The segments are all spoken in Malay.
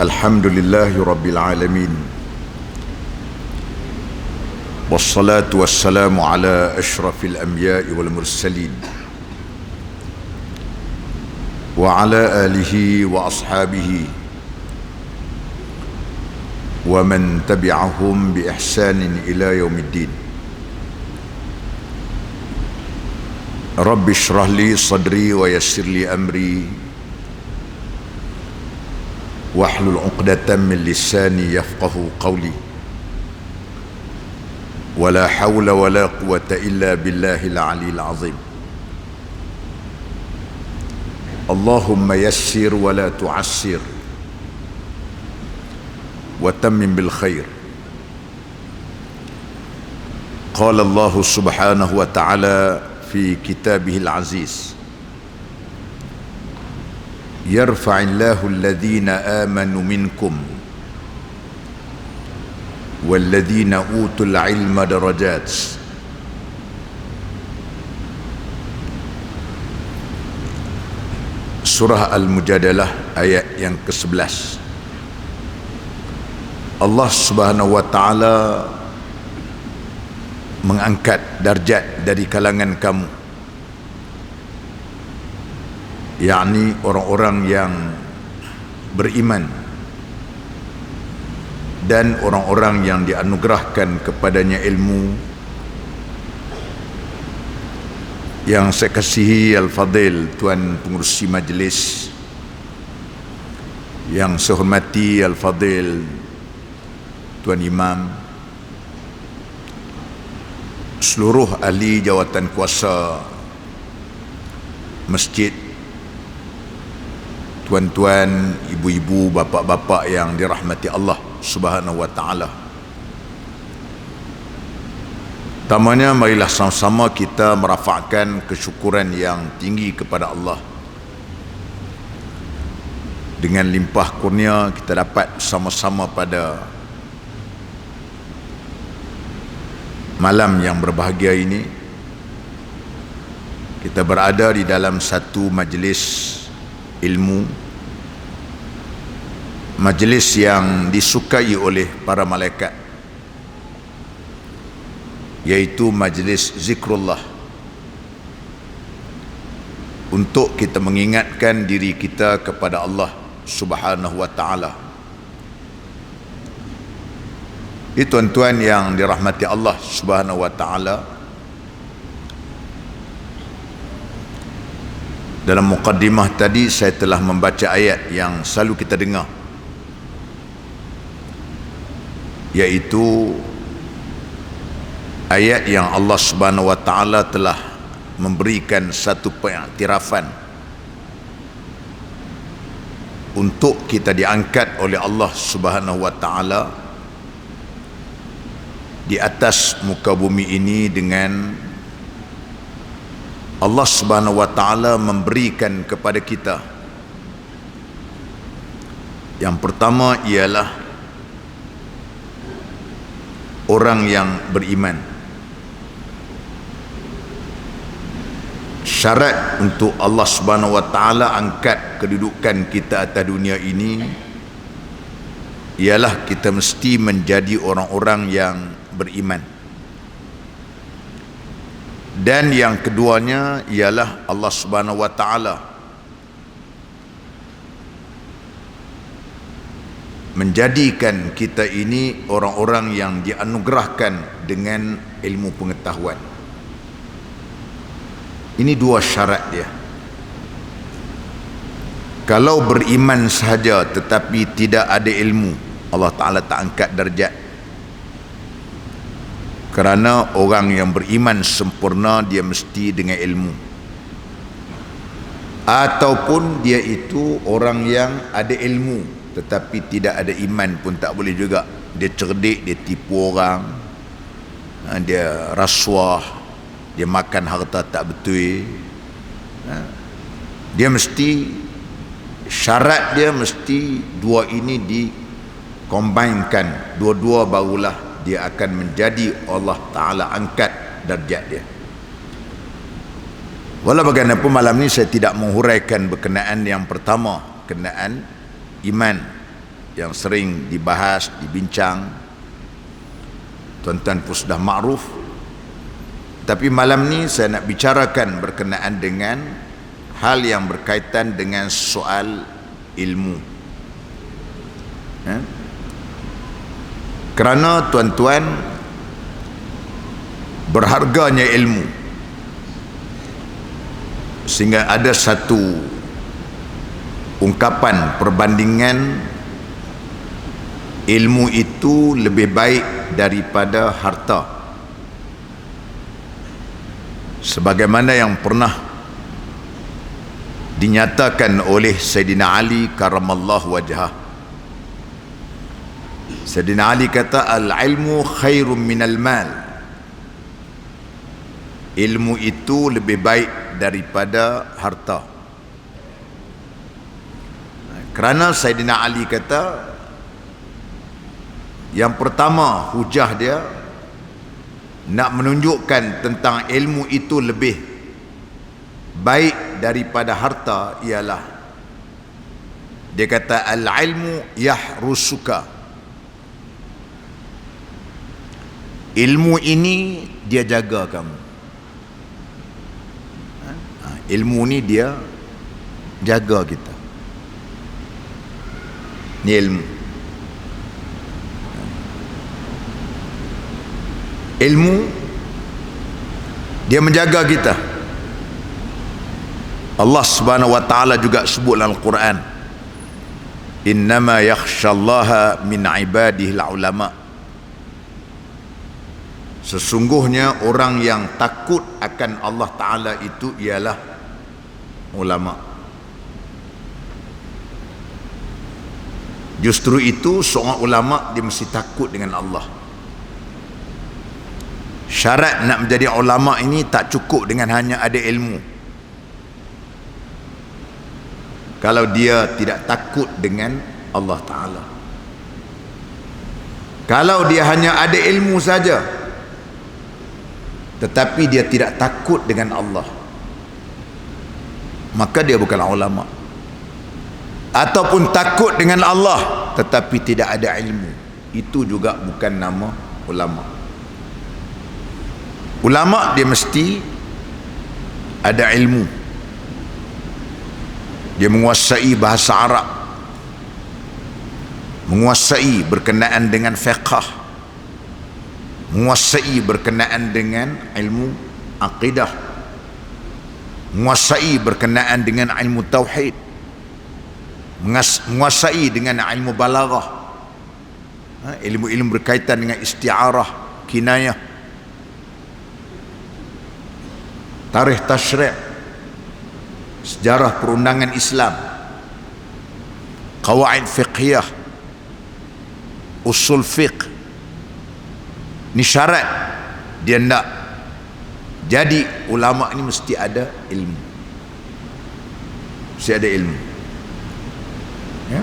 Alhamdulillahi Rabbil Alamin. Wassalatu wassalamu ala ashrafil anbiya'i wal mursalin wa ala alihi wa ashabihi wa man tabi'ahum bi ihsanin ila yaumiddin. Rabbi shrah li sadri wa yassir li amri wahlul 'uqdatam min lisani yafqahu qawli. Wala hawla wala quwwata illa billahil 'aliyyil 'azim. Allahumma yassir wala tu'assir wa tammim bil khair. Qala Allah subhanahu wa ta'ala fi kitabihil aziz, yarfa'illahu alladhina amanu minkum walladhina utul ilma darajat. Surah Al-Mujadalah ayat yang ke-11. Allah subhanahu wa ta'ala mengangkat darjat dari kalangan kamu, yakni orang-orang yang beriman dan orang-orang yang dianugerahkan kepadanya ilmu. Yang saya kasihi Al-Fadil Tuan Pengerusi Majlis, yang saya hormati Al-Fadil Tuan Imam, seluruh ahli jawatan kuasa masjid, tuan-tuan, ibu-ibu, bapa-bapa yang dirahmati Allah subhanahu wa ta'ala. Pertamanya, marilah sama-sama kita merafakkan kesyukuran yang tinggi kepada Allah. Dengan limpah kurnia kita dapat sama-sama pada malam yang berbahagia ini, kita berada di dalam satu majlis ilmu, majlis yang disukai oleh para malaikat, yaitu majlis zikrullah, untuk kita mengingatkan diri kita kepada Allah subhanahu wa ta'ala. Tuan-tuan yang dirahmati Allah subhanahu wa ta'ala, dalam muqaddimah tadi saya telah membaca ayat yang selalu kita dengar, yaitu ayat yang Allah subhanahu wa ta'ala telah memberikan satu pengiktirafan untuk kita diangkat oleh Allah subhanahu wa ta'ala di atas muka bumi ini, dengan Allah subhanahu wa ta'ala memberikan kepada kita, yang pertama ialah orang yang beriman. Syarat untuk Allah subhanahu wa ta'ala angkat kedudukan kita atas dunia ini ialah kita mesti menjadi orang-orang yang beriman. Dan yang keduanya ialah Allah subhanahu wa ta'ala menjadikan kita ini orang-orang yang dianugerahkan dengan ilmu pengetahuan. Ini dua syarat dia. Kalau beriman sahaja tetapi tidak ada ilmu, Allah Ta'ala tak angkat darjat. Kerana orang yang beriman sempurna dia mesti dengan ilmu. Ataupun dia itu orang yang ada ilmu tetapi tidak ada iman pun tak boleh juga. Dia cerdik, dia tipu orang, dia rasuah, dia makan harta tak betul. Dia mesti, syarat dia mesti dua ini dikombinkan, dua-dua barulah dia akan menjadi Allah Ta'ala angkat darjat dia. Walau bagaimanapun malam ini saya tidak menghuraikan berkenaan yang pertama, kenaan iman. yang sering dibahas, dibincang, tuan-tuan pun sudah makruf. Tapi malam ni saya nak bicarakan berkenaan dengan hal yang berkaitan dengan soal ilmu. Kerana tuan-tuan, berharganya ilmu, sehingga ada satu ungkapan perbandingan, ilmu itu lebih baik daripada harta, sebagaimana yang pernah dinyatakan oleh Sayyidina Ali karamallahu wajhah. Sayyidina Ali kata, al-ilmu khairum minal mal. Ilmu itu lebih baik daripada harta. Kerana Sayyidina Ali kata, yang pertama hujah dia nak menunjukkan tentang ilmu itu lebih baik daripada harta ialah, dia kata, al-ilmu yahrusuka. Ilmu ini dia jaga kamu. Ilmu ni dia jaga kita. Ni ilmu. Ilmu dia menjaga kita. Allah Subhanahu wa taala juga sebut dalam Al-Quran, innama yakhshallaha min ibadihi al-ulama. Sesungguhnya orang yang takut akan Allah Ta'ala itu ialah ulama. Justru itu seorang ulama dia mesti takut dengan Allah. Syarat nak menjadi ulama ini tak cukup dengan hanya ada ilmu. Kalau dia tidak takut dengan Allah Ta'ala. Kalau dia hanya ada ilmu saja tetapi dia tidak takut dengan Allah, maka dia bukanlah ulama. Ataupun takut dengan Allah tetapi tidak ada ilmu, itu juga bukan nama ulama. Ulama dia mesti ada ilmu. Dia menguasai bahasa Arab, menguasai berkenaan dengan fiqh, menguasai berkenaan dengan ilmu akidah, menguasai berkenaan dengan ilmu tauhid, menguasai dengan ilmu balaghah, ilmu-ilmu berkaitan dengan isti'arah, kinayah, tarikh tasyri', sejarah perundangan Islam, qawaid fiqhiyah, usul fiqh. Ni syarat dia nak jadi ulama, ni mesti ada ilmu. Mesti ada ilmu. Ya?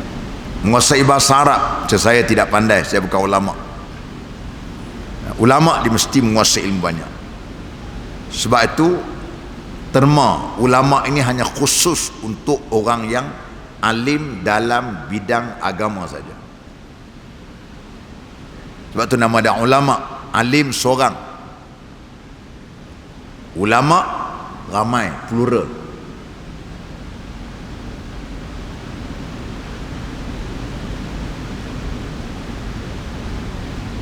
Menguasai bahasa Arab. Saya tidak pandai, saya bukan ulama. Ulama dia mesti menguasai ilmu banyak. Sebab itu terma ulama ini hanya khusus untuk orang yang alim dalam bidang agama saja. Sebab tu nama dia ulama. Alim seorang, ulama ramai, plural.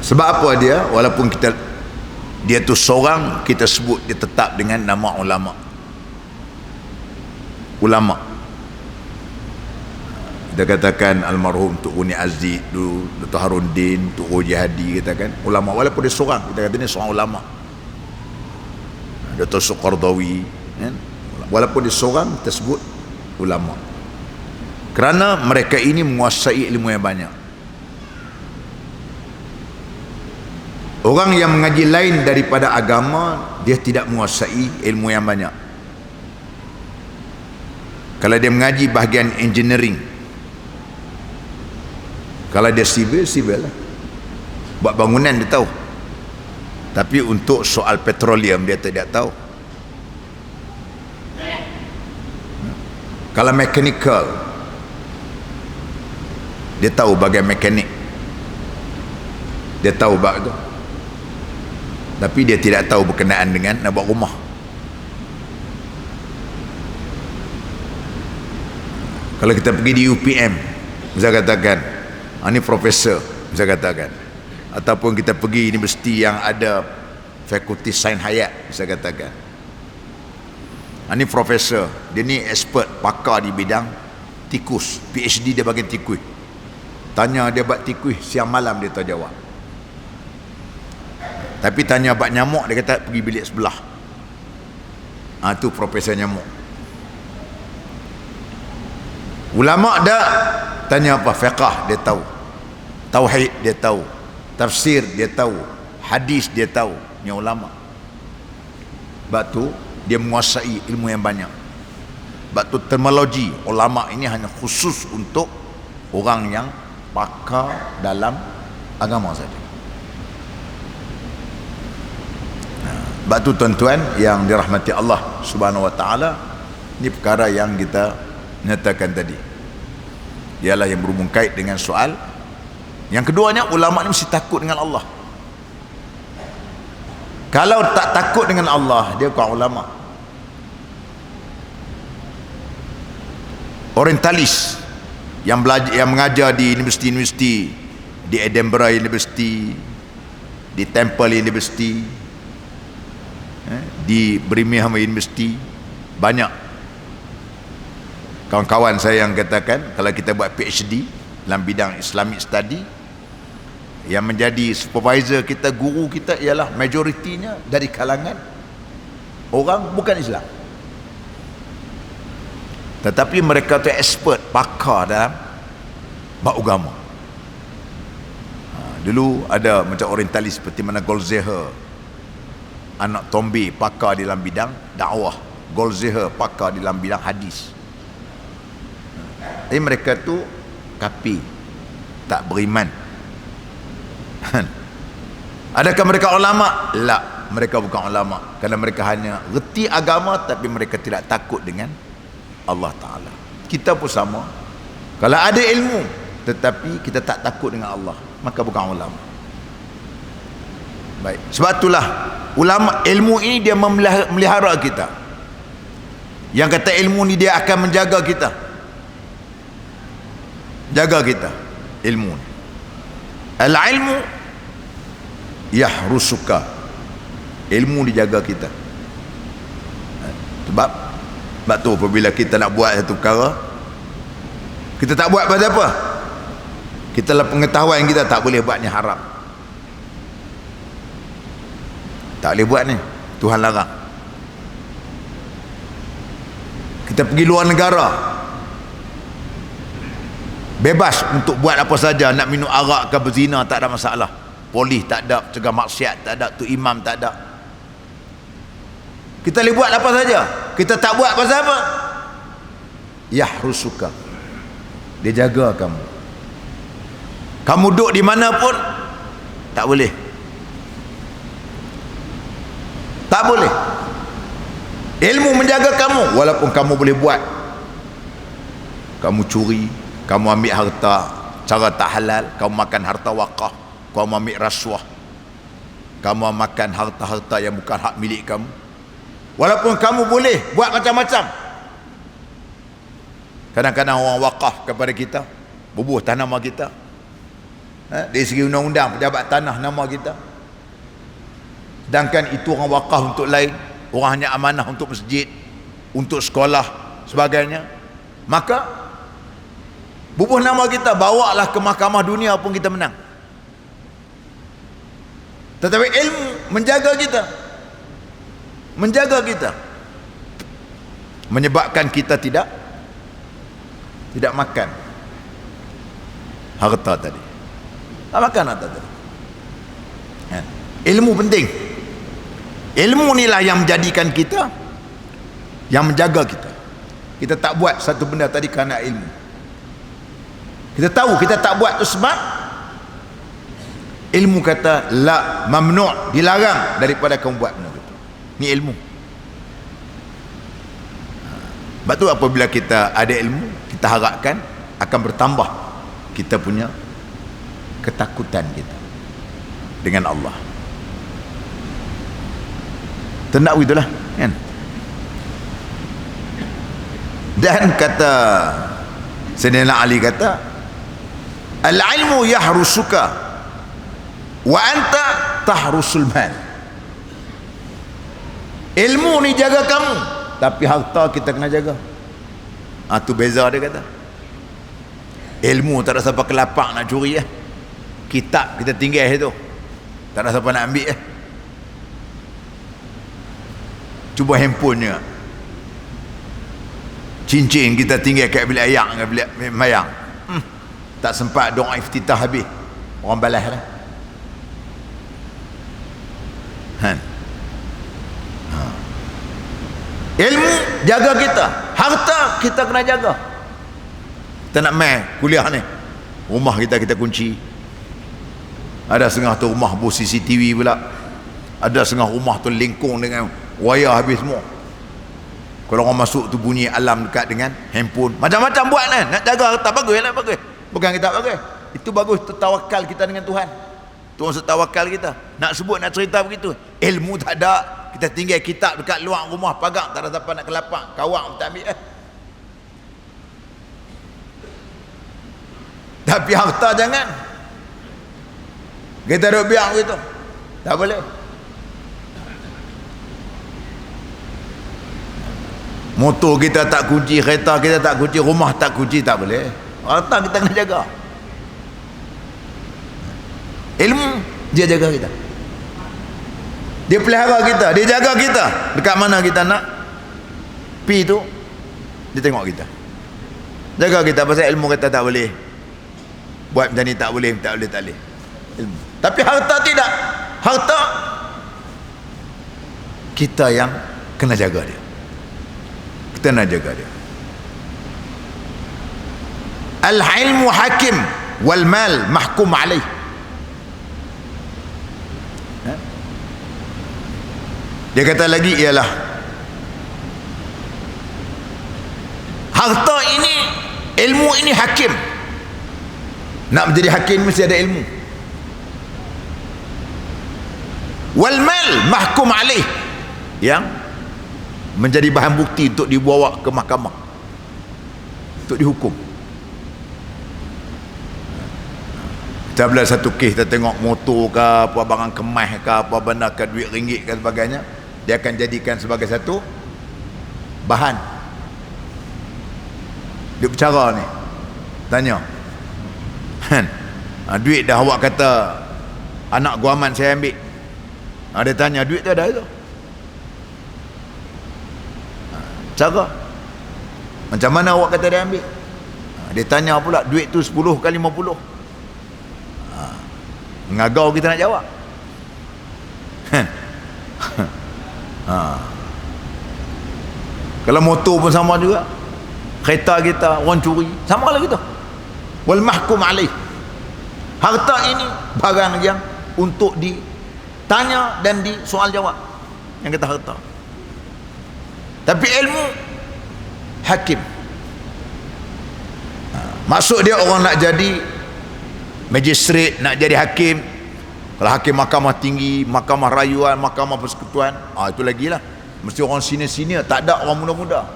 Sebab apa dia? Walaupun dia tu seorang, kita sebut dia tetap dengan nama ulama. Ulama. Kita katakan almarhum Tok Uni Aziz dulu, Dr. Haruddin, Tok Roji Hadi, katakan ulama, walaupun dia seorang, kita kata ni seorang ulama. Dr. Suqardawi, kan? Walaupun dia seorang, kita sebut ulama. Kerana mereka ini menguasai ilmu yang banyak. Orang yang mengaji lain daripada agama, dia tidak menguasai ilmu yang banyak. Kalau dia mengaji bahagian engineering, kalau dia sivil, sivil lah. Buat bangunan dia tahu. Tapi untuk soal petroleum dia tidak tahu. Kalau mechanical, Dia tahu bagian mekanik, dia tahu bab tu, tapi dia tidak tahu berkenaan dengan nak buat rumah. Kalau kita pergi di UPM, bisa katakan ini profesor, bisa katakan, ataupun kita pergi universiti yang ada fakulti sains hayat, bisa katakan ini profesor, dia ni expert, pakar di bidang tikus, PhD dia bagian tikus. Tanya dia bab tikus siang malam dia tahu jawab. Tapi tanya bab nyamuk, dia kata pergi bilik sebelah. Tu profesor nyamuk. Ulama dah tanya apa? Fiqh dia tahu, tauhid dia tahu, tafsir dia tahu, hadis dia tahu. Ni ulama. Sebab tu dia menguasai ilmu yang banyak. Sebab tu terminologi ulama ini hanya khusus untuk orang yang pakar dalam agama saja. Sebab tu tuan-tuan yang dirahmati Allah Subhanahu wa taala, ini perkara yang kita nyatakan tadi ialah yang berhubung kait dengan soal yang keduanya. Ulama ni mesti takut dengan Allah. Kalau tak takut dengan Allah, dia bukan ulama. Orientalis yang belajar, yang mengajar di universiti-universiti, di Edinburgh University, di Temple University, di Birmingham University, banyak kawan-kawan saya yang katakan kalau kita buat PhD dalam bidang Islamic Study, yang menjadi supervisor kita, guru kita ialah majoritinya dari kalangan orang bukan Islam, tetapi mereka tu expert, pakar dalam bab agama. Dulu ada macam orientalis seperti mana Goldziher, anak Tombi, pakar dalam bidang dakwah. Goldziher pakar dalam bidang hadis. Tapi mereka tu kapi, tak beriman. Adakah mereka ulama? La, mereka bukan ulama. Kerana mereka hanya reti agama, tapi mereka tidak takut dengan Allah Ta'ala. Kita pun sama. Kalau ada ilmu tetapi kita tak takut dengan Allah, maka bukan ulama. Baik, sebab itulah ulama, ilmu ini dia memelihara kita. Yang kata ilmu ni dia akan menjaga kita, jaga kita. Ilmu, al-ilmu yahrusuka, ilmu dijaga kita. Sebab tu apabila kita nak buat satu perkara, kita tak buat pasal apa? Kita lah pengetahuan kita tak boleh buat ni haram, tak boleh buat ni, Tuhan larang. Kita pergi luar negara, bebas untuk buat apa saja, nak minum arak ke berzina tak ada masalah. Polis tak ada, cegah maksiat tak ada, tu imam tak ada. Kita boleh buat apa saja. Kita tak buat pasal apa? Yahrusuka, dia jaga kamu. Kamu duduk di mana pun tak boleh, tak boleh. Ilmu menjaga kamu. Walaupun kamu boleh buat, kamu curi, kamu ambil harta cara tak halal, kamu makan harta wakaf, kamu ambil rasuah, kamu makan harta-harta yang bukan hak milik kamu, walaupun kamu boleh buat macam-macam. Kadang-kadang orang wakaf kepada kita, bubuh tanah nama kita, dari segi undang-undang pejabat tanah nama kita, sedangkan itu orang wakaf untuk lain, orang hanya amanah untuk masjid, untuk sekolah sebagainya. Maka bubuh nama kita, bawalah ke mahkamah dunia pun kita menang. Tetapi ilmu menjaga kita, menjaga kita, menyebabkan kita tidak makan harta tadi, tak makan harta tadi. Ilmu penting. Ilmu inilah yang menjadikan kita, yang menjaga kita. Kita tak buat satu benda tadi kerana ilmu. Kita tahu kita tak buat tu sebab ilmu kata la, mamnu', dilarang daripada kamu buat benda itu. Ni ilmu. Sebab tu apabila kita ada ilmu, kita harapkan akan bertambah kita punya ketakutan kita dengan Allah. Tendak begitulah kan. Dan kata Sayyidina Ali kata, al-ilmu yahrusuka wa anta tahrusul mal. Ilmu ni jaga kamu, tapi harta kita kena jaga. Tu beza dia kata. Ilmu tak ada siapa kelapak nak curi kitab kita tinggal itu, tak ada siapa nak ambil Cuba handphone cincin kita tinggal kat bilik ayak dengan bilik mayang, tak sempat doa iftitah habis, orang balas lah. Ilmu jaga kita, harta kita kena jaga. Kita nak main kuliah ni, rumah kita kunci. Ada setengah tu rumah bos CCTV pula, ada setengah rumah tu lingkung dengan wayar habis semua. Kalau orang masuk tu bunyi alarm dekat dengan handphone. Macam-macam buat kan. Nak jaga harta bagus lah, bagus. Bukan kita bagus. Itu bagus, tu tawakal kita dengan Tuhan. Tuhan setawakal kita. Nak sebut, nak cerita begitu. Ilmu tak ada. Kita tinggal kitab dekat luar rumah pagar, tak ada siapa nak kelapak. Kawang tak ambil Tapi harta jangan. Kita duduk biar begitu. Tak boleh. Motor kita tak kunci, kereta kita tak kunci, rumah tak kunci, tak boleh. Harta kita kena jaga. Ilmu dia jaga kita, dia pelihara kita, dia jaga kita. Dekat mana kita nak pi tu, dia tengok kita, jaga kita. Pasal ilmu kata tak boleh buat macam ni, tak boleh ilmu. Tapi harta tidak. Harta kita yang kena jaga dia, kita nak jaga dia. Al-ilmu hakim wal mal mahkum alaih. Dia kata lagi ialah harta ini, ilmu ini hakim. Nak menjadi hakim mesti ada ilmu. Wal mal mahkum alaih, yang menjadi bahan bukti untuk dibawa ke mahkamah, untuk dihukum. Kita bila satu kes, kita tengok motor ke apa, barang kemas ke apa benda ke, duit ringgit ke sebagainya, dia akan jadikan sebagai satu bahan. Dia bercara ni, tanya duit dah awak kata anak guaman saya ambil. Dia tanya duit tu ada tu, cara macam mana awak kata dia ambil. Dia tanya pula duit tu 10 kali 50. Ngagau kita nak jawab. Kalau motor pun sama juga, kereta kita orang curi, sama lah kita. Wal mahkum alaih. Harta ini barang yang untuk ditanya dan disoal jawab, yang kata harta. Tapi ilmu hakim. Maksud dia orang nak jadi magistrate, nak jadi hakim. Kalau hakim mahkamah tinggi, mahkamah rayuan, mahkamah persekutuan, itu lagi lah, mesti orang senior-senior, tak ada orang muda-muda.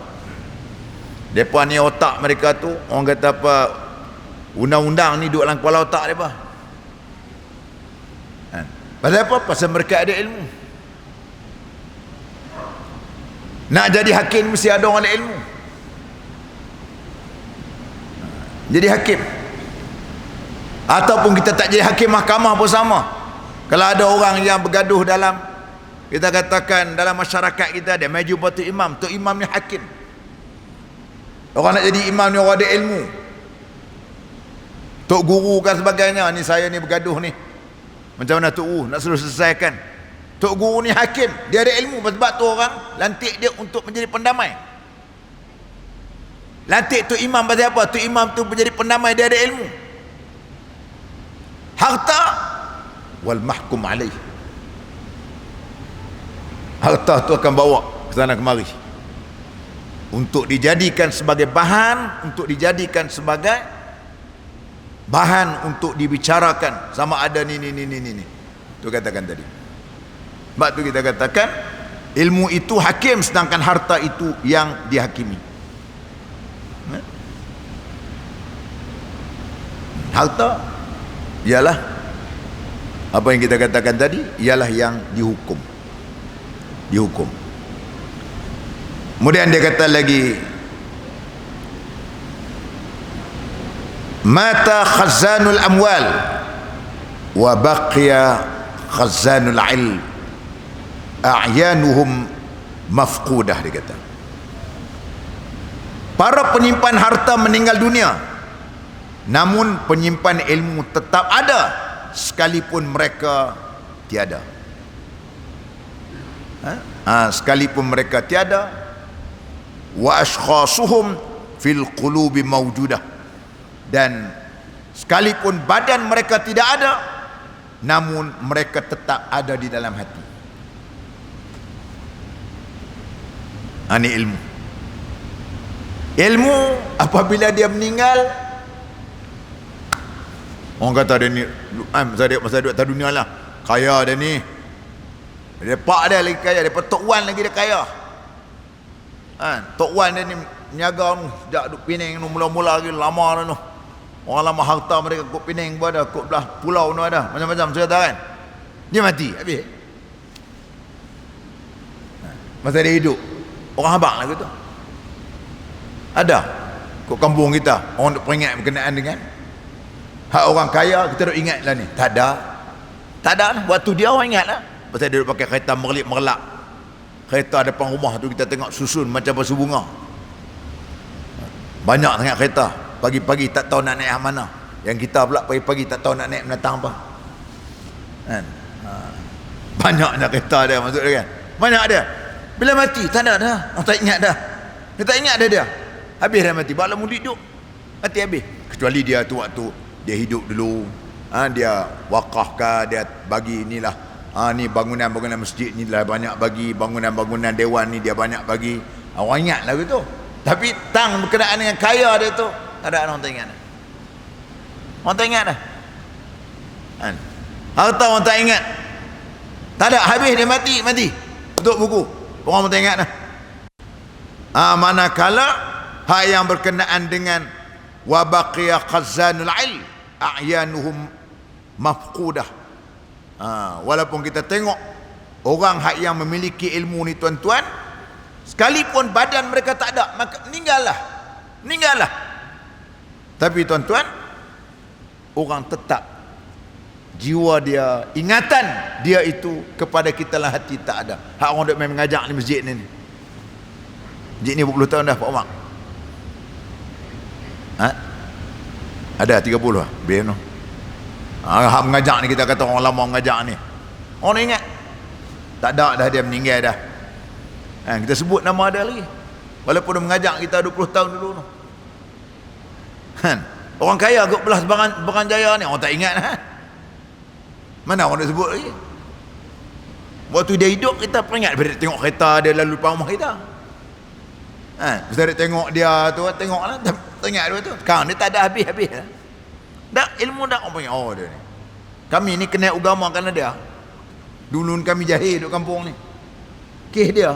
Mereka ni otak mereka tu, orang kata apa, undang-undang ni duduk dalam kepala otak mereka. Pasal apa? Pasal mereka ada ilmu. Nak jadi hakim mesti ada orang ada ilmu. Jadi hakim. Ataupun kita tak jadi hakim mahkamah pun sama. Kalau ada orang yang bergaduh dalam, kita katakan dalam masyarakat kita, dia maju buat tu imam ni hakim. Orang nak jadi imam ni orang ada ilmu, tok guru kan sebagainya. Ni saya ni bergaduh ni, macam mana tok nak suruh selesaikan. Tok guru ni hakim, dia ada ilmu. Sebab tu orang lantik dia untuk menjadi pendamai. Lantik tu imam pasal apa? Tu imam tu menjadi pendamai, dia ada ilmu. Harta wal mahkum alaih. Harta tu akan bawa ke sana kemari untuk dijadikan sebagai bahan, untuk dijadikan sebagai bahan untuk dibicarakan sama ada ni. Tu katakan tadi. Sebab tu kita katakan ilmu itu hakim, sedangkan harta itu yang dihakimi. Harta ialah apa yang kita katakan tadi, ialah yang dihukum. Kemudian dia kata lagi, mata khazanul amwal wa baqiya khazanul ilm a'yanuhum mafqudah. Dia kata para penyimpan harta meninggal dunia, namun penyimpan ilmu tetap ada sekalipun mereka tiada. Sekalipun mereka tiada. Wa ashkhasuhum fil qulubi mawjudah, dan sekalipun badan mereka tidak ada, namun mereka tetap ada di dalam hati. Ini ilmu apabila dia meninggal, orang kata dia ni masa duduk atas dunia lah, kaya dia ni, dia pak dia lagi kaya, dia Tok Wan lagi dia kaya. Tok Wan dia ni niaga tu, sejak duduk Penang tu, mula-mula lagi lama tu. Orang lama harta mereka kot Penang pun ada, kot belah pulau tu ada, macam-macam cerita kan. Dia mati habis. Masa dia hidup, orang habaq lah gitu. Ada kot kampung kita, orang duk peringat berkenaan dengan hak orang kaya, kita duk ingat lah ni. Tak ada lah. Waktu dia orang ingat lah. Pasal dia duk pakai kereta merlip-merlak. Kereta depan rumah tu kita tengok susun macam basuh bunga. Banyak sangat kereta. Pagi-pagi tak tahu nak naik mana. Yang kita pula pagi-pagi tak tahu nak naik menatang apa. Kan? Banyaknya kereta dia, maksud dia kan. Banyak dia. Bila mati tak ada dah. Orang tak ingat dah. Dia tak ingat dia. Habis dah mati. Bakal mudik duduk. Mati habis. Kecuali dia tu waktu dia hidup dulu. Dia wakafkah, dia bagi inilah. Ni bangunan-bangunan masjid ni lah banyak bagi, bangunan-bangunan dewan ni dia banyak bagi. Orang ingat lah gitu. Tapi tang berkenaan dengan kaya dia tu, tak ada orang tak ingat. Orang tak ingat dah. Harta orang tak ingat. Tak ada, habis dia mati. Tutup buku. Orang tak ingat dah. Manakala hak yang berkenaan dengan wa baqiya khazanul ilm a'yanuhum mafqudah. Walaupun kita tengok orang hak yang memiliki ilmu ni tuan-tuan, sekalipun badan mereka tak ada, maka meninggallah. Tapi tuan-tuan, orang tetap jiwa dia, ingatan dia itu kepada kita lah, hati tak ada. Hak orang duk main mengajak ni masjid ni. Masjid ni 40 tahun dah Pak Umar. Ada 30 lah. Biar no. Hak mengajak ni, kita kata orang lama mengajak ni. Orang ingat. Tak ada dah, dia meninggal dah. Kita sebut nama dia lagi. Walaupun dia mengajak kita 20 tahun dulu tu. Orang kaya kot belah Seberang Jaya ni, orang tak ingat. Mana orang nak sebut lagi. Waktu dia hidup kita peringat, bila tengok kereta dia lalu depan rumah kita. Bila dia tengok dia tu, tengoklah, tengok dia tu. Sekarang dia tak ada habis-habis lah. Dah ilmu dah orang panggil, oh dia ni. Kami ni kena agama kerana dia. Dulu kami jahil duduk kampung ni. Kes dia.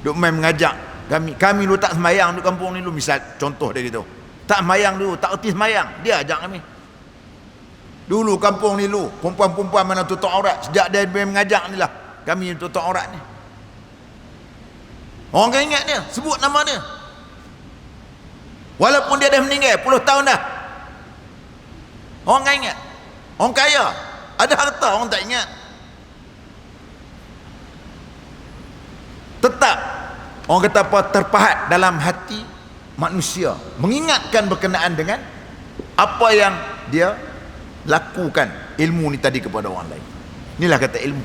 Duk main mengajak kami dulu tak semayang duduk kampung ni dulu, misal contoh dia gitu. Tak semayang dulu, tak erti semayang, dia ajak kami. Dulu kampung ni dulu, perempuan-perempuan mana tutup aurat, sejak dia main mengajak ni lah kami tutup aurat ni. Orang kan ingat dia, sebut nama dia. Walaupun dia dah meninggal 10 tahun dah. Orang kan ingat. Orang kaya, ada harta, orang tak ingat. Tetap orang kata apa, terpahat dalam hati manusia, mengingatkan berkenaan dengan apa yang dia lakukan ilmu ni tadi kepada orang lain. Inilah kata ilmu.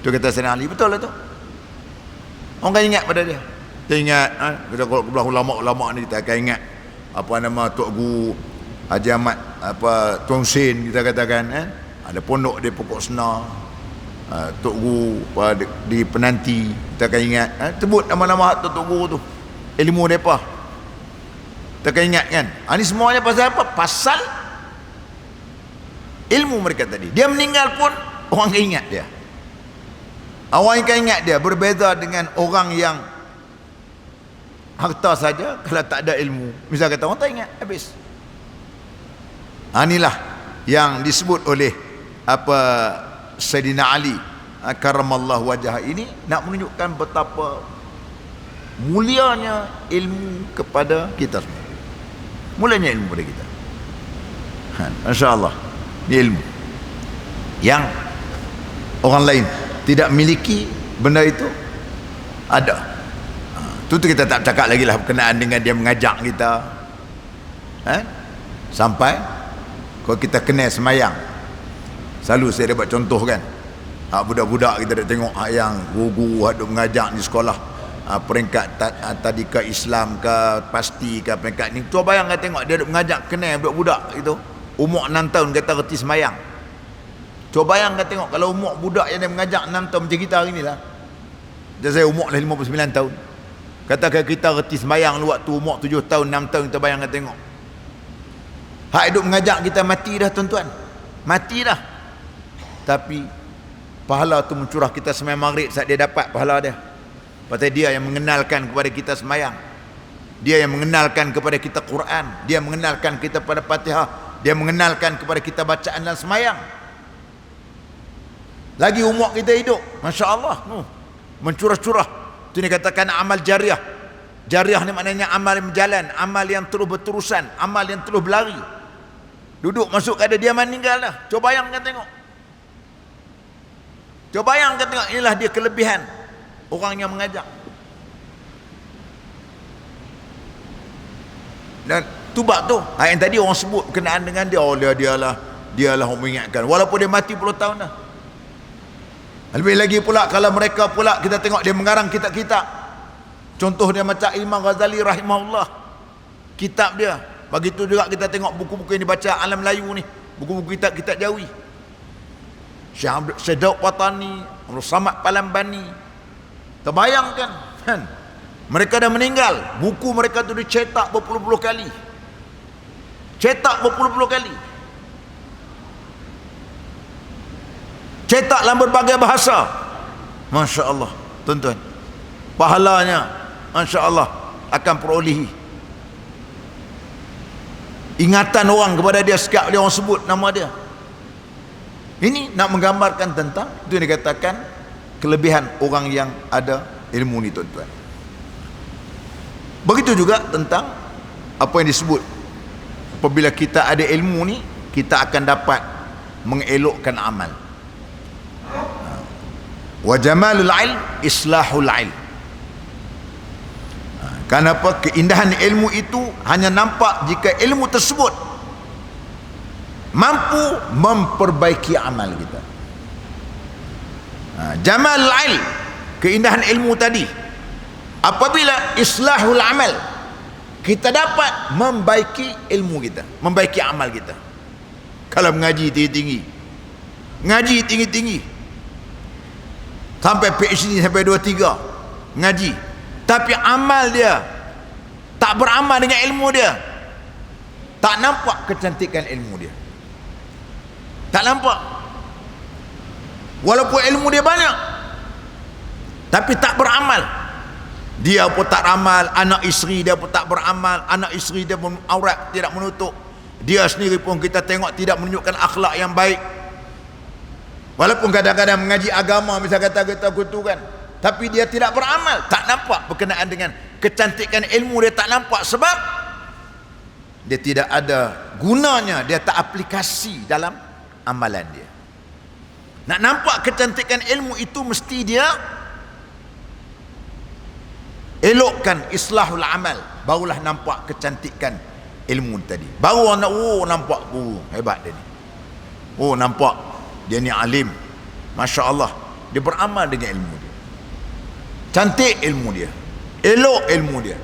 Tu kata Sayyidina Ali, betul lah tu. Orang kan ingat pada dia. Kita ingat, kita kalau belah ulama-ulama ni kita akan ingat apa nama Tok Guru Haji Ahmad, apa Tuan Hussein kita katakan, ada pondok di Pokok Senar, Tok Guru di Penanti, kita akan ingat, sebut nama-nama Tok Guru tu, ilmu mereka kita akan ingat kan. Ini semuanya pasal apa? Pasal ilmu mereka tadi. Dia meninggal pun orang akan ingat dia. Orang akan ingat dia. Berbeza dengan orang yang harta saja, kalau tak ada ilmu, misal kata orang tak ingat, habis. Inilah yang disebut oleh Sayyidina Ali karramallahu wajhah ini, nak menunjukkan betapa mulianya ilmu kepada kita semua. Mulianya ilmu kepada kita. Masya-Allah. Ini ilmu yang orang lain tidak miliki, benda itu ada. Itu kita tak cakap lagi lah berkenaan dengan dia mengajak kita, sampai kalau kita kena semayang. Selalu saya dapat contoh kan, budak-budak kita dah tengok yang guru-guru ada mengajak di sekolah, peringkat tadika Islam ke pasti ke peringkat ni. Cuba bayangkan tengok dia ada mengajak kena budak-budak itu umur 6 tahun kata reti semayang. Cuba bayangkan tengok kalau umur budak yang dia mengajak 6 tahun macam kita hari ni lah. Dan saya umur dah 59 tahun. Katakan kita reti semayang waktu umur 7 tahun 6 tahun, kita bayangkan tengok. Hak hidup mengajak kita mati dah tuan-tuan. Mati dah. Tapi pahala tu mencurah kita semayang maghrib saat dia dapat pahala dia. Pasal dia yang mengenalkan kepada kita semayang. Dia yang mengenalkan kepada kita Quran. Dia mengenalkan kita pada Fatihah. Dia mengenalkan kepada kita bacaan dan semayang. Lagi umur kita hidup, Masya Allah, mencurah-curah. Itu dikatakan amal jariah. Jariah ni maknanya amal yang berjalan, amal yang terus berterusan, amal yang terus berlari. Duduk masuk keadaan dia meninggal dah. Cuba bayangkan tengok. Cuba bayangkan tengok, inilah dia kelebihan orang yang mengajak. Dan tubak tu, yang tadi orang sebut berkenaan dengan dia, dialah orang mengingatkan, walaupun dia mati puluh tahun dah. Lebih lagi pula kalau mereka pula kita tengok dia mengarang kitab-kitab. Contoh dia macam Imam Ghazali rahimahullah, kitab dia. Begitu juga kita tengok buku-buku yang dibaca alam Melayu ni, buku-buku kitab-kitab Jawi. Syekh Daud Watani, Abdul Samad Palambani. Terbayangkan kan? Mereka dah meninggal, buku mereka tu dicetak berpuluh-puluh kali. Cetak berpuluh-puluh kali. Cetak dalam berbagai bahasa. Masya Allah, tuan-tuan, pahalanya Masya Allah akan perolehi. Ingatan orang kepada dia sekali dia orang sebut nama dia. Ini nak menggambarkan tentang itu yang dikatakan kelebihan orang yang ada ilmu ni, tuan-tuan. Begitu juga tentang apa yang disebut, apabila kita ada ilmu ni, kita akan dapat mengelokkan amal. Wa jamalul ilm islahul ilm. Kenapa? Keindahan ilmu itu hanya nampak jika ilmu tersebut mampu memperbaiki amal kita. Jamalul ilm, keindahan ilmu tadi, apabila islahul amal, kita dapat membaiki ilmu kita, membaiki amal kita. Kalau mengaji tinggi-tinggi, ngaji tinggi-tinggi sampai PhD sampai 2-3 ngaji, tapi amal dia tak beramal dengan ilmu dia, tak nampak kecantikan ilmu dia, tak nampak. Walaupun ilmu dia banyak, tapi tak beramal. Dia pun tak beramal, anak isteri dia pun tak beramal, anak isteri dia pun aurat tidak menutup, dia sendiri pun kita tengok tidak menunjukkan akhlak yang baik. Walaupun kadang-kadang mengaji agama, misal kata kita kutukan, tapi dia tidak beramal, tak nampak berkenaan dengan kecantikan ilmu dia, tak nampak sebab dia tidak ada gunanya, dia tak aplikasi dalam amalan dia. Nak nampak kecantikan ilmu itu mesti dia elokkan islahul amal, barulah nampak kecantikan ilmu tadi. Baru orang nak, nampak hebat dia ni, nampak dia ni alim, Masya Allah, dia beramal dengan ilmu dia, cantik ilmu dia, elok ilmu dia,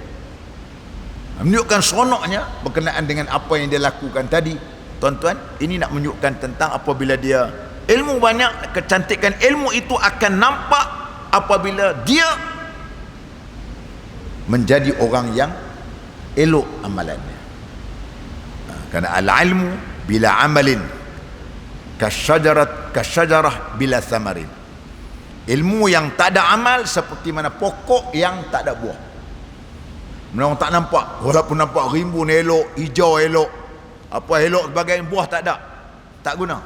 menunjukkan seronoknya berkenaan dengan apa yang dia lakukan tadi. Tuan-tuan, ini nak menunjukkan tentang apabila dia ilmu banyak, kecantikan ilmu itu akan nampak apabila dia menjadi orang yang elok amalannya. Kerana al-ilmu bila amalin kasyajarah bila thamarin. Ilmu yang tak ada amal seperti mana pokok yang tak ada buah. Mana orang tak nampak, walaupun nampak rimbun elok, hijau elok, apa elok sebagai buah tak ada, tak guna.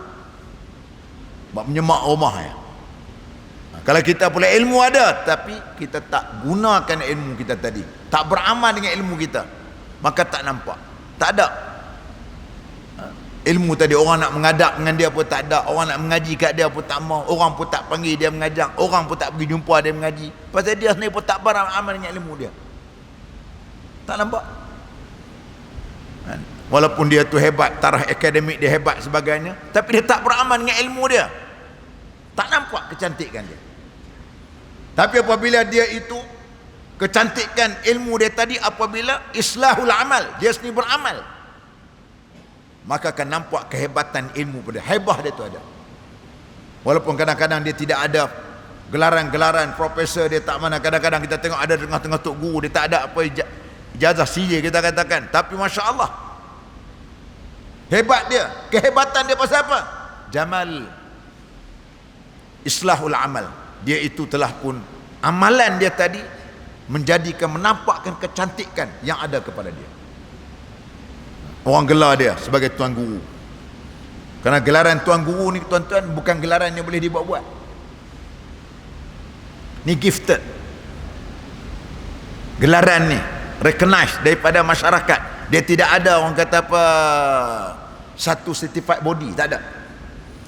Sebab menyemak rumah ya. Kalau kita pula ilmu ada tapi kita tak gunakan ilmu kita tadi, tak beramal dengan ilmu kita, maka tak nampak, tak ada. Ilmu tadi orang nak mengadap dengan dia pun tak ada, orang nak mengaji kat dia pun tak mau, orang pun tak panggil dia mengajar, orang pun tak pergi jumpa dia mengaji, pasal dia sendiri pun tak beramal dengan ilmu dia. Tak nampak. Walaupun dia tu hebat, taraf akademik dia hebat sebagainya, tapi dia tak beramal dengan ilmu dia, tak nampak kecantikan dia. Tapi apabila dia itu kecantikan ilmu dia tadi, apabila islahul amal, dia sendiri beramal, maka akan nampak kehebatan ilmu pada hebah dia tu ada. Walaupun kadang-kadang dia tidak ada gelaran-gelaran profesor, dia tak mana, kadang-kadang kita tengok ada tengah-tengah tok guru, dia tak ada apa ijazah CJ kita katakan, tapi Masya Allah hebat dia. Kehebatan dia pasal apa? Jamal islahul amal, dia itu telah pun amalan dia tadi menjadikan, menampakkan kecantikan yang ada kepada dia. Orang gelar dia sebagai tuan guru, kerana gelaran tuan guru ni tuan-tuan bukan gelaran yang boleh dibuat-buat. Ni gifted, gelaran ni recognized daripada masyarakat. Dia tidak ada orang kata apa satu certified body, tak ada.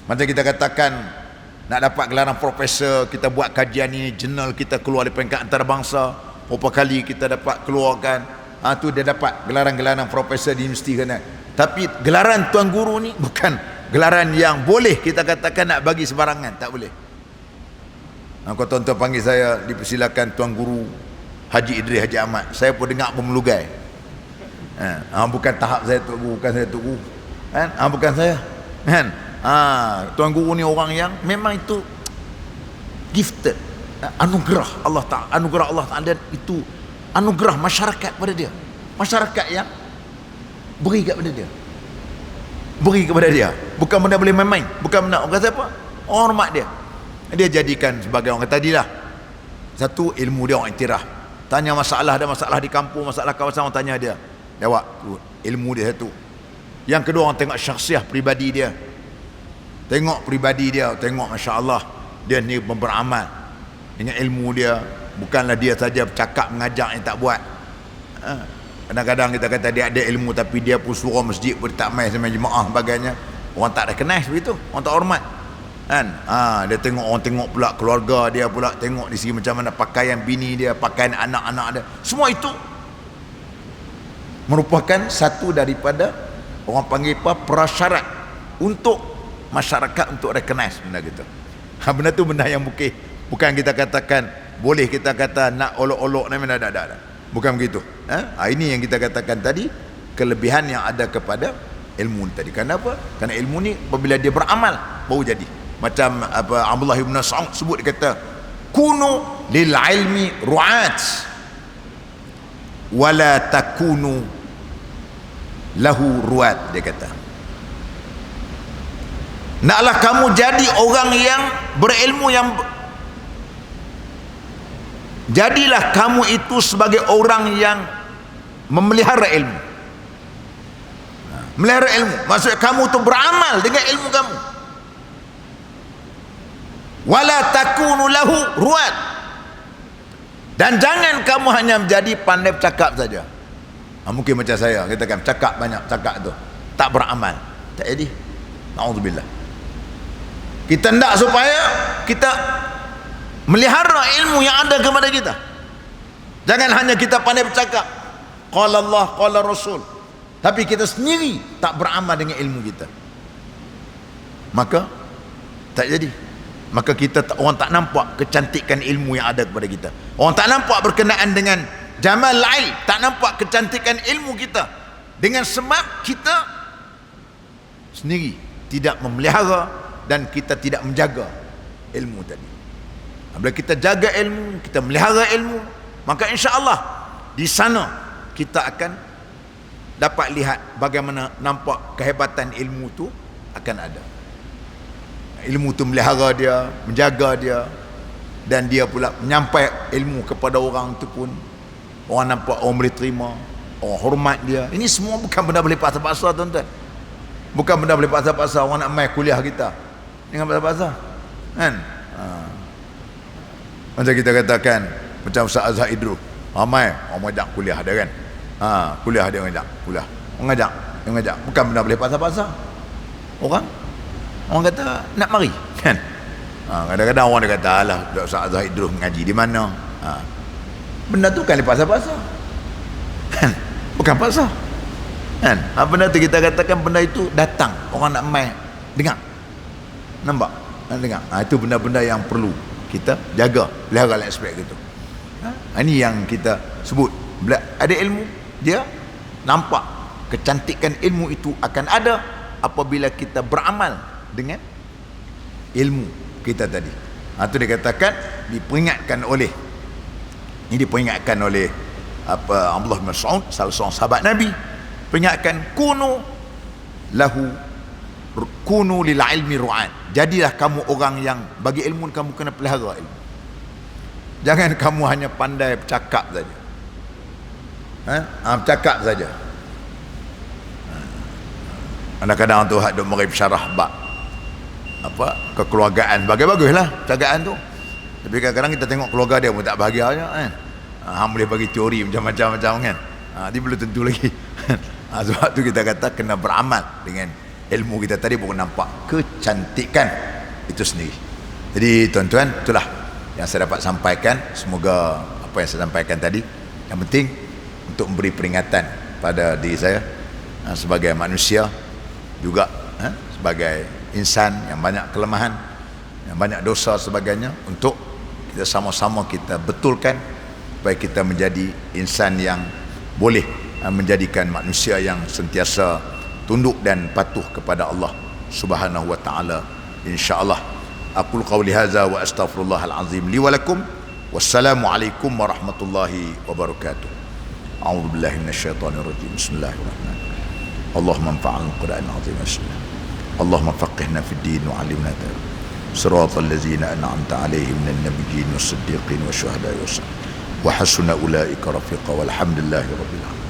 Macam kita katakan nak dapat gelaran profesor, kita buat kajian ni, jurnal kita keluar di peringkat antarabangsa, berapa kali kita dapat keluarkan, tu dia dapat gelaran-gelaran profesor di universiti kan. Tapi gelaran tuan guru ni bukan gelaran yang boleh kita katakan nak bagi sebarangan, tak boleh. Kalau tuan-tuan panggil saya, dipersilakan tuan guru Haji Idris Haji Ahmad, saya pun dengar memelugai. Bukan tahap saya tuan guru, bukan saya tuan guru kan, bukan saya kan. Tuan guru ni orang yang memang itu gifted, anugerah Allah Ta'ala, anugerah Allah Ta'ala, dan itu anugerah masyarakat pada dia, masyarakat yang beri kepada dia, beri kepada dia, bukan benda boleh main-main, bukan benda orang kata apa, orang hormat dia. Dia jadikan sebagai orang kata tadilah, satu ilmu dia orang iktiraf, tanya masalah, ada masalah di kampung, masalah kawasan, orang tanya dia, jawab tu, ilmu dia satu. Yang kedua, orang tengok syakhsiah pribadi dia, tengok pribadi dia, tengok Masya Allah dia ni beramal dengan ilmu dia, bukanlah dia saja bercakap mengajar yang tak buat. Kadang-kadang kita kata dia ada ilmu tapi dia pun surau masjid pun tak main sama jemaah sebagainya, orang tak recognize begitu, orang tak hormat kan. Dia tengok, orang tengok pula keluarga dia, pula tengok di segi macam mana pakaian bini dia, pakaian anak-anak dia, semua itu merupakan satu daripada orang panggil apa, prasyarat untuk masyarakat untuk recognize benda gitu. Benda tu benda yang bukan kita katakan boleh kita kata nak olok-olok ni, ada. Bukan begitu. Ini yang kita katakan tadi, kelebihan yang ada kepada ilmu tadi. Kenapa? Kerana ilmu ni apabila dia beramal baru jadi. Macam apa Abdullah bin Mas'ud sebut, dia kata kunu lil ilmi ru'at wala takunu lahu ru'at. Dia kata naklah kamu jadi orang yang berilmu, yang jadilah kamu itu sebagai orang yang memelihara ilmu. Melihara ilmu maksudnya kamu tu beramal dengan ilmu kamu. Wala takunu lahu ruat, dan jangan kamu hanya menjadi pandai bercakap saja. Mungkin macam saya, kita kan cakap banyak, cakap tu tak beramal, tak jadi. Na'udzubillah. Kita hendak supaya kita melihara ilmu yang ada kepada kita. Jangan hanya kita pandai bercakap qala Allah qala Rasul, tapi kita sendiri tak beramal dengan ilmu kita, maka tak jadi. Maka kita, orang tak nampak kecantikan ilmu yang ada kepada kita, orang tak nampak berkenaan dengan jamal ilm, tak nampak kecantikan ilmu kita, dengan sebab kita sendiri tidak memelihara dan kita tidak menjaga ilmu tadi. Bila kita jaga ilmu, kita melihara ilmu, maka insya-Allah di sana kita akan dapat lihat bagaimana nampak kehebatan ilmu tu akan ada. ilmu tu melihara dia, menjaga dia, dan dia pula menyampai ilmu kepada orang tu pun orang nampak, orang boleh terima, orang hormat dia. Ini semua bukan benda boleh paksa-paksa, tuan-tuan. Bukan benda boleh paksa-paksa orang nak mai kuliah kita dengan paksa-paksa, kan? Macam kita katakan, macam Ustaz Azhar Idrus, ramai orang ajak kuliah dia, kan? Kuliah dia orang ajak, kuliah. Orang ajak. Bukan benda boleh paksa-paksa. Orang kata nak mari, kan? Kadang-kadang orang dia kata, alah, Ustaz Azhar Idrus mengaji di mana? Benda tu kan paksa-paksa, kan? Bukan paksa, kan? Benda tu kita katakan benda itu datang, orang nak mai dengar, nampak, nak dengar. Itu benda-benda yang perlu kita jaga, pelihara aspek itu. Ini yang kita sebut, ada ilmu, dia nampak kecantikan ilmu itu akan ada apabila kita beramal dengan ilmu kita tadi. Itu dikatakan, diperingatkan oleh Abdullah bin Mas'ud, salah seorang sahabat Nabi, peringatkan, kunu lil ilmi ru'an. Jadilah kamu orang yang bagi ilmu, kamu kena pelihara ilmu. Jangan kamu hanya pandai bercakap saja, bercakap saja. Kadang-kadang tu hak duk mari syarah bab kekeluargaan, baguslah percakapan tu, tapi kadang-kadang kita tengok keluarga dia pun tak bahagia je, kan? Hang boleh bagi teori macam-macam, kan? Dia belum tentu lagi. Sebab tu kita kata kena beramal dengan ilmu kita tadi, bukan nampak kecantikan itu sendiri. Jadi tuan-tuan, itulah yang saya dapat sampaikan. Semoga apa yang saya sampaikan tadi, yang penting untuk memberi peringatan pada diri saya sebagai manusia, juga sebagai insan yang banyak kelemahan, yang banyak dosa sebagainya, untuk kita sama-sama kita betulkan supaya kita menjadi insan yang boleh menjadikan manusia yang sentiasa tunduk dan patuh kepada Allah Subhanahu wa taala, insyaallah. Aqul qawli hadza wa astaghfirullahal azim li wa lakum. Wassalamu alaikum warahmatullahi wabarakatuh. A'udzu billahi minasyaitonir rajim. Bismillahirrahmanirrahim. Allahumma anfa'na bil-Qur'anil azim. Allahumma faqihna fid din wa 'allimna ta'wil. Shiratal ladzina an'amta 'alaihim minan nabiyyin was-siddiqin wasyuhada'i was-shalihin wa hasuna ulaika rafiqa walhamdulillahi rabbil alamin.